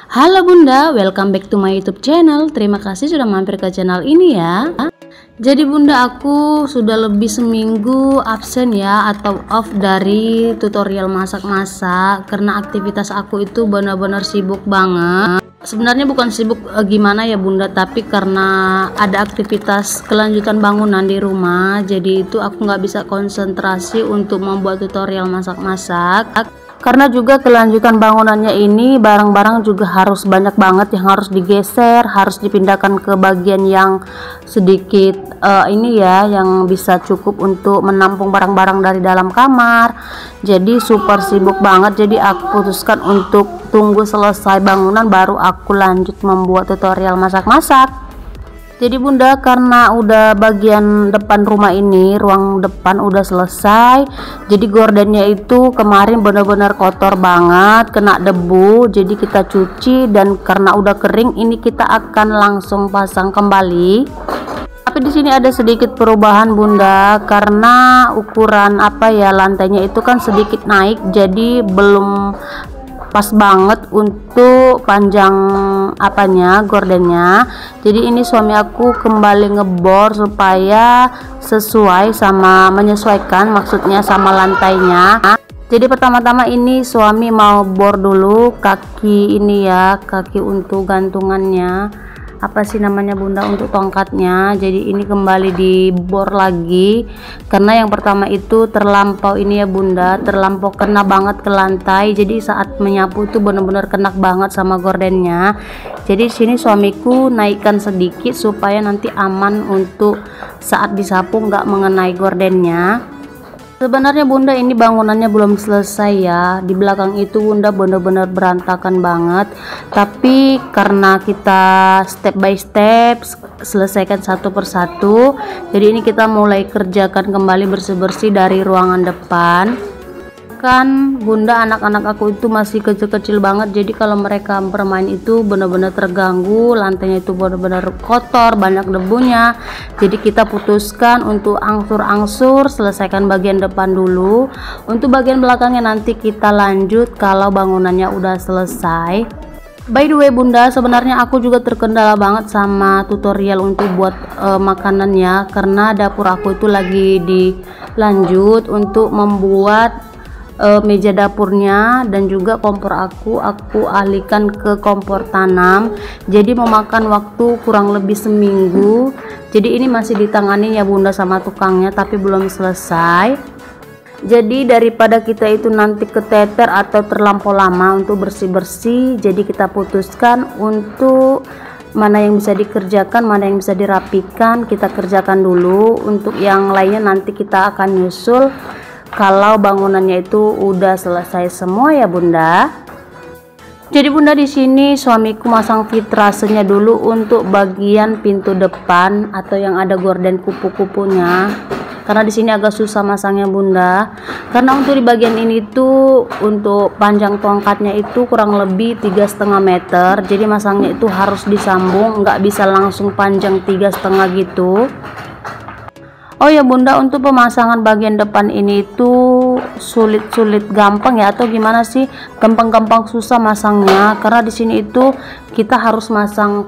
Halo Bunda, welcome back to my YouTube channel. Terima kasih sudah mampir ke channel ini ya. Jadi Bunda, aku sudah lebih seminggu absen ya atau off dari tutorial masak-masak karena aktivitas aku itu benar-benar sibuk banget. Sebenarnya bukan sibuk gimana ya Bunda, tapi karena ada aktivitas kelanjutan bangunan di rumah, jadi itu aku nggak bisa konsentrasi untuk membuat tutorial masak-masak. Karena juga kelanjutan bangunannya ini barang-barang juga harus banyak banget yang harus digeser, harus dipindahkan ke bagian yang sedikit ini ya, yang bisa cukup untuk menampung barang-barang dari dalam kamar. Jadi super sibuk banget, jadi aku putuskan untuk tunggu selesai bangunan baru aku lanjut membuat tutorial masak-masak. Jadi Bunda, karena udah bagian depan rumah ini, ruang depan udah selesai, jadi gordennya itu kemarin benar-benar kotor banget, kena debu, jadi kita cuci dan karena udah kering ini kita akan langsung pasang kembali. Tapi di sini ada sedikit perubahan Bunda, karena ukuran lantainya itu kan sedikit naik, jadi belum pas banget untuk panjang gordennya. Jadi ini suami aku kembali ngebor supaya sesuai sama menyesuaikan maksudnya sama lantainya. Jadi pertama-tama ini suami mau bor dulu kaki ini ya, kaki untuk gantungannya, Bunda, untuk tongkatnya. Jadi ini kembali dibor lagi karena yang pertama itu terlampau ini ya Bunda, terlampau kena banget ke lantai, jadi saat menyapu itu benar-benar kena banget sama gordennya. Jadi sini suamiku naikkan sedikit supaya nanti aman untuk saat disapu nggak mengenai gordennya. Sebenarnya Bunda, ini bangunannya belum selesai ya. Di belakang itu Bunda benar-benar berantakan banget. Tapi karena kita step by step selesaikan satu persatu, jadi ini kita mulai kerjakan kembali bersih-bersih dari ruangan depan. Kan Bunda, anak-anak aku itu masih kecil-kecil banget, jadi kalau mereka bermain itu benar-benar terganggu, lantainya itu benar-benar kotor, banyak debunya. Jadi kita putuskan untuk angsur-angsur selesaikan bagian depan dulu, untuk bagian belakangnya nanti kita lanjut kalau bangunannya udah selesai. By the way Bunda, sebenarnya aku juga terkendala banget sama tutorial untuk buat makanannya, karena dapur aku itu lagi dilanjut untuk membuat meja dapurnya, dan juga kompor aku alihkan ke kompor tanam, jadi memakan waktu kurang lebih seminggu. Jadi ini masih ditangani ya Bunda sama tukangnya, tapi belum selesai. Jadi daripada kita itu nanti keteter atau terlampau lama untuk bersih-bersih, jadi kita putuskan untuk mana yang bisa dikerjakan, mana yang bisa dirapikan, kita kerjakan dulu. Untuk yang lainnya nanti kita akan nyusul kalau bangunannya itu udah selesai semua ya Bunda. Jadi Bunda, di sini suamiku masang fitrasenya dulu untuk bagian pintu depan atau yang ada gorden kupu-kupunya. Karena di sini agak susah masangnya Bunda. Karena untuk di bagian ini tuh untuk panjang tongkatnya itu kurang lebih 3,5 meter. Jadi masangnya itu harus disambung, nggak bisa langsung panjang 3,5 gitu. Oh ya Bunda, untuk pemasangan bagian depan ini itu sulit-sulit gampang ya, atau gimana sih, gampang-gampang susah masangnya. Karena di sini itu kita harus masang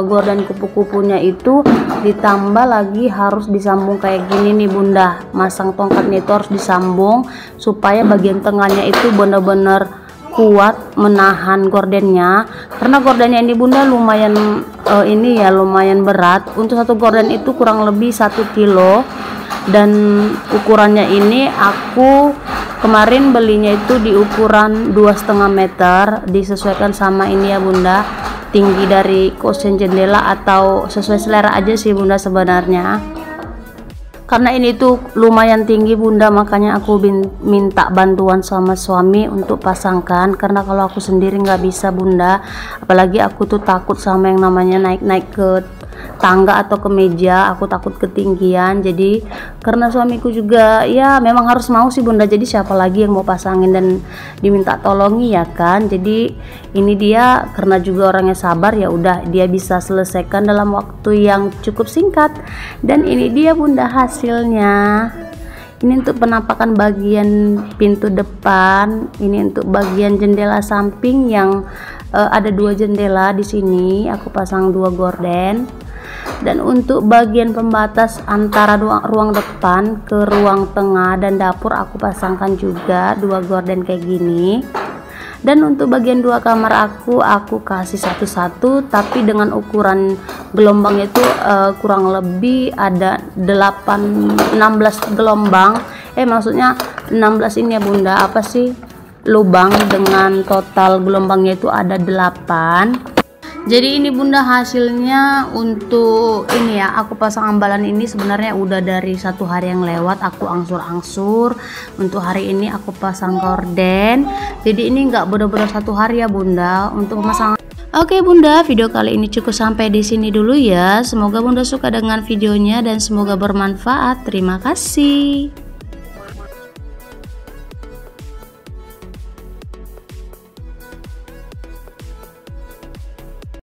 gorden kupu-kupunya itu, ditambah lagi harus disambung kayak gini nih Bunda. Masang tongkatnya itu harus disambung supaya bagian tengahnya itu benar-benar kuat menahan gordennya. Karena gordennya ini Bunda lumayan lumayan berat. Untuk satu gorden itu kurang lebih 1 kilo, dan ukurannya ini aku kemarin belinya itu di ukuran 2,5 meter, disesuaikan sama ini ya Bunda, tinggi dari kusen jendela, atau sesuai selera aja sih Bunda sebenarnya. Karena ini tuh lumayan tinggi Bunda, makanya aku minta bantuan sama suami untuk pasangkan, karena kalau aku sendiri nggak bisa Bunda. Apalagi aku tuh takut sama yang namanya naik-naik ke tangga atau ke meja, aku takut ketinggian. Jadi karena suamiku juga ya memang harus mau sih Bunda, jadi siapa lagi yang mau pasangin dan diminta tolongi ya kan. Jadi ini dia karena juga orangnya sabar, ya udah dia bisa selesaikan dalam waktu yang cukup singkat. Dan ini dia Bunda hasilnya. Ini untuk penampakan bagian pintu depan, ini untuk bagian jendela samping yang ada 2 jendela di sini, aku pasang 2 gorden. Dan untuk bagian pembatas antara ruang depan ke ruang tengah dan dapur aku pasangkan juga 2 gorden kayak gini. Dan untuk bagian 2 kamar aku kasih satu-satu, tapi dengan ukuran gelombang itu kurang lebih ada 16 gelombang, maksudnya 16 ini ya bunda, apa sih, lubang, dengan total gelombangnya itu ada 8. Jadi ini bunda hasilnya untuk ini ya, aku pasang ambalan ini sebenarnya udah dari 1 hari yang lewat aku angsur-angsur. Untuk hari ini aku pasang gorden, jadi ini enggak benar-benar 1 hari ya bunda untuk pemasangan. Oke bunda, video kali ini cukup sampai di sini dulu ya. Semoga bunda suka dengan videonya dan semoga bermanfaat. Terima kasih.